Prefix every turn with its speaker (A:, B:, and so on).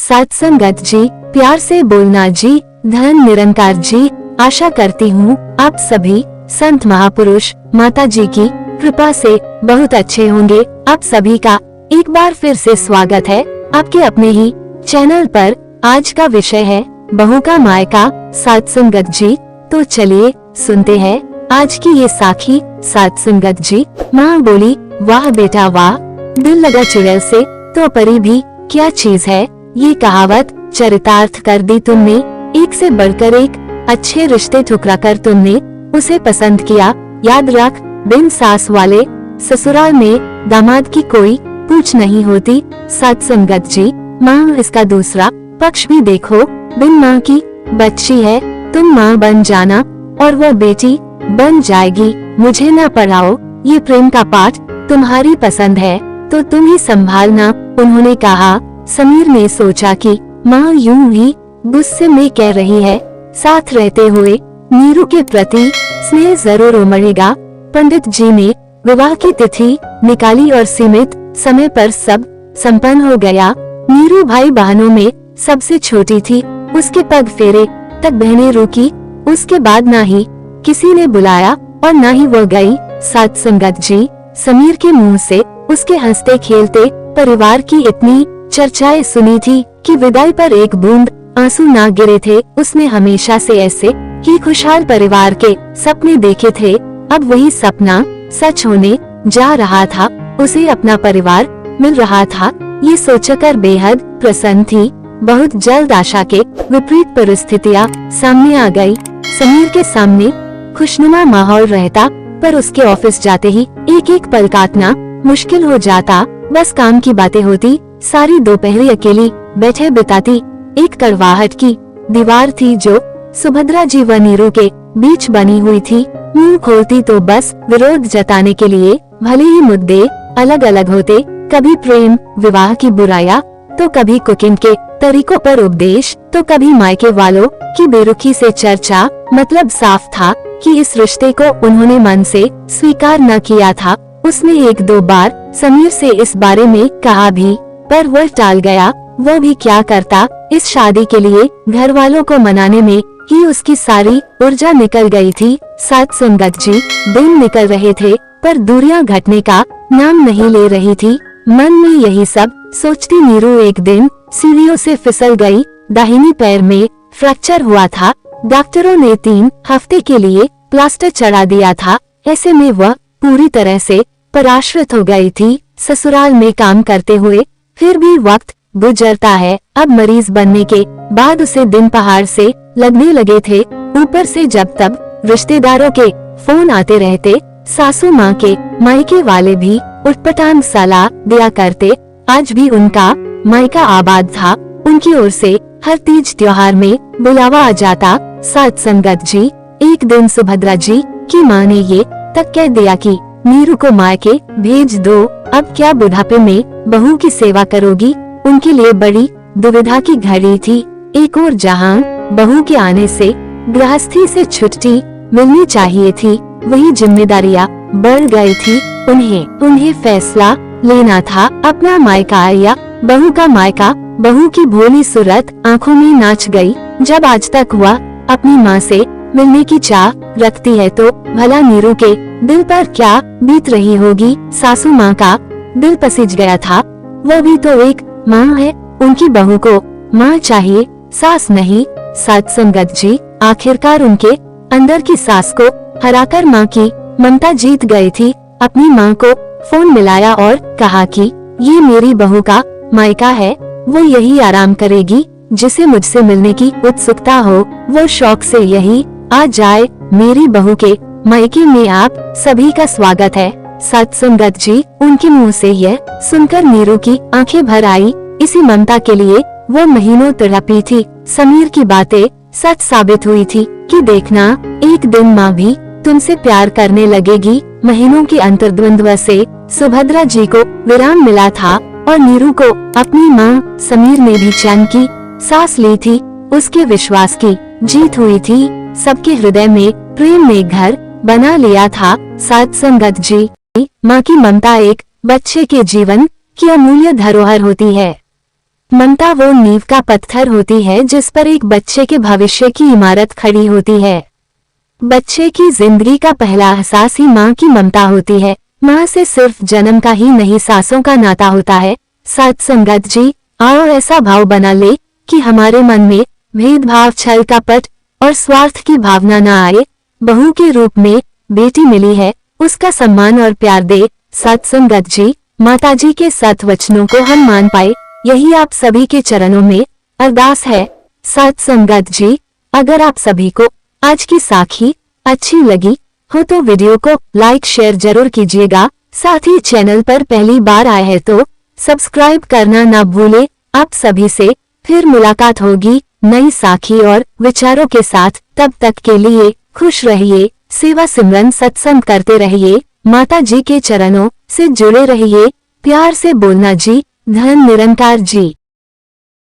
A: सत्संगत जी, प्यार से बोलना जी, धन निरंकार जी। आशा करती हूँ आप सभी संत महापुरुष माता जी की कृपा से बहुत अच्छे होंगे। आप सभी का एक बार फिर से स्वागत है आपके अपने ही चैनल पर। आज का विषय है बहू का मायका। सत्संगत जी, तो चलिए सुनते हैं आज की ये साखी। सत्संगत जी, माँ बोली, वाह बेटा वाह, दिल लगा चुड़ैल से तो परी भी क्या चीज है। ये कहावत चरितार्थ कर दी तुमने। एक से बढ़कर एक अच्छे रिश्ते ठुकरा कर तुमने उसे पसंद किया। याद रख, बिन सास वाले ससुराल में दामाद की कोई पूछ नहीं होती। सत्संगत जी, माँ इसका दूसरा पक्ष भी देखो। बिन माँ की बच्ची है, तुम माँ बन जाना और वो बेटी बन जाएगी। मुझे न पढ़ाओ, ये प्रेम का पाठ तुम्हारी पसंद है तो तुम ही संभालना, उन्होंने कहा। समीर ने सोचा कि माँ यूं ही गुस्से में कह रही है, साथ रहते हुए नीरू के प्रति स्नेह जरूर उमड़ेगा। पंडित जी ने विवाह की तिथि निकाली और सीमित समय पर सब संपन्न हो गया। नीरू भाई बहनों में सबसे छोटी थी। उसके पग फेरे तक बहनें रुकी। उसके बाद ना ही किसी ने बुलाया और ना ही वो गई। सत्संगत जी, समीर के मुंह से उसके हंसते खेलते परिवार की इतनी चर्चाएं सुनी थी कि विदाई पर एक बूंद आंसू ना गिरे थे। उसने हमेशा से ऐसे ही खुशहाल परिवार के सपने देखे थे। अब वही सपना सच होने जा रहा था। उसे अपना परिवार मिल रहा था। ये सोचकर बेहद प्रसन्न थी। बहुत जल्द आशा के विपरीत परिस्थितियां सामने आ गई। समीर के सामने खुशनुमा माहौल रहता, पर उसके ऑफिस जाते ही एक एक पल काटना मुश्किल हो जाता। बस काम की बातें होती। सारी दोपहरी अकेली बैठे बिताती। एक कड़वाहट की दीवार थी जो सुभद्रा जी व नीरू के बीच बनी हुई थी। मुंह खोलती तो बस विरोध जताने के लिए। भले ही मुद्दे अलग अलग होते, कभी प्रेम विवाह की बुराइयां, तो कभी कुकिंग के तरीकों पर उपदेश, तो कभी मायके वालों की बेरुखी से चर्चा। मतलब साफ था कि इस रिश्ते को उन्होंने मन से स्वीकार न किया था। उसने एक दो बार समीर से इस बारे में कहा भी, पर वह टाल गया। वो भी क्या करता। इस शादी के लिए घर वालों को मनाने में ही उसकी सारी ऊर्जा निकल गई थी। सत्संगत जी, दिन निकल रहे थे पर दूरियां घटने का नाम नहीं ले रही थी। मन में यही सब सोचती नीरू एक दिन सीढ़ियों से फिसल गई। दाहिनी पैर में फ्रैक्चर हुआ था। डॉक्टरों ने 3 हफ्ते के लिए प्लास्टर चढ़ा दिया था। ऐसे में वह पूरी तरह से पराश्रित हो गई थी। ससुराल में काम करते हुए फिर भी वक्त गुजरता है। अब मरीज बनने के बाद उसे दिन पहाड़ से लगने लगे थे। ऊपर से जब तब रिश्तेदारों के फोन आते रहते। सासू माँ के मायके वाले भी उटपटांग सलाह दिया करते। आज भी उनका मायका आबाद था। उनकी ओर से हर तीज त्योहार में बुलावा आ जाता। सत्संगत जी, एक दिन सुभद्रा जी की माँ ने ये तक कह दिया कि नीरू को मायके भेज दो। अब क्या बुढ़ापे में बहू की सेवा करोगी। उनके लिए बड़ी दुविधा की घड़ी थी। एक और जहां बहू के आने से गृहस्थी से छुट्टी मिलनी चाहिए थी, वही जिम्मेदारियां बढ़ गई थी। उन्हें फैसला लेना था, अपना मायका या बहू का मायका। बहू की भोली सूरत आंखों में नाच गई। जब आज तक वह अपनी माँ से मिलने की चाह रखती है तो भला नीरू के दिल पर क्या बीत रही होगी। सासू माँ का दिल पसीज गया था। वह भी तो एक माँ है। उनकी बहू को माँ चाहिए, सास नहीं। सत्संगत जी, आखिरकार उनके अंदर की सास को हराकर माँ की ममता जीत गई थी। अपनी माँ को फोन मिलाया और कहा कि ये मेरी बहू का मायका है। वो यही आराम करेगी जिसे मुझसे मिलने की उत्सुकता हो। वो शौक से यही आ जाए। मेरी बहू के मायके में आप सभी का स्वागत है। सत्संगत जी, उनके मुंह से यह सुनकर नीरू की आंखें भर आई। इसी ममता के लिए वो महीनों तड़पी थी। समीर की बातें सच साबित हुई थी कि देखना, एक दिन माँ भी तुमसे प्यार करने लगेगी। महीनों की अंतर्द्वंद्व से सुभद्रा जी को विराम मिला था और नीरू को अपनी माँ समीर ने भी चैन की सांस ली थी। उसके विश्वास की जीत हुई थी। सबके हृदय में प्रेम में घर बना लिया था। सत्संगत जी, माँ की ममता एक बच्चे के जीवन की अमूल्य धरोहर होती है। ममता वो नींव का पत्थर होती है जिस पर एक बच्चे के भविष्य की इमारत खड़ी होती है। बच्चे की जिंदगी का पहला एहसास ही माँ की ममता होती है। माँ से सिर्फ जन्म का ही नहीं, सांसों का नाता होता है। सत संगत जी, आओ ऐसा भाव बना ले कि हमारे मन में भेदभाव, छल, कपट और स्वार्थ की भावना न आए। बहू के रूप में बेटी मिली है, उसका सम्मान और प्यार दे। सत संगत जी, माताजी के सत वचनों को हम मान पाए, यही आप सभी के चरणों में अरदास है। सत संगत जी, अगर आप सभी को आज की साखी अच्छी लगी हो तो वीडियो को लाइक शेयर जरूर कीजिएगा। साथ ही चैनल पर पहली बार आए हैं तो सब्सक्राइब करना ना भूले। आप सभी से फिर मुलाकात होगी नई साखी और विचारों के साथ। तब तक के लिए खुश रहिए, सेवा सिमरन सत्संग करते रहिए, माता जी के चरणों से जुड़े रहिए। प्यार से बोलना जी, धन निरंकार जी।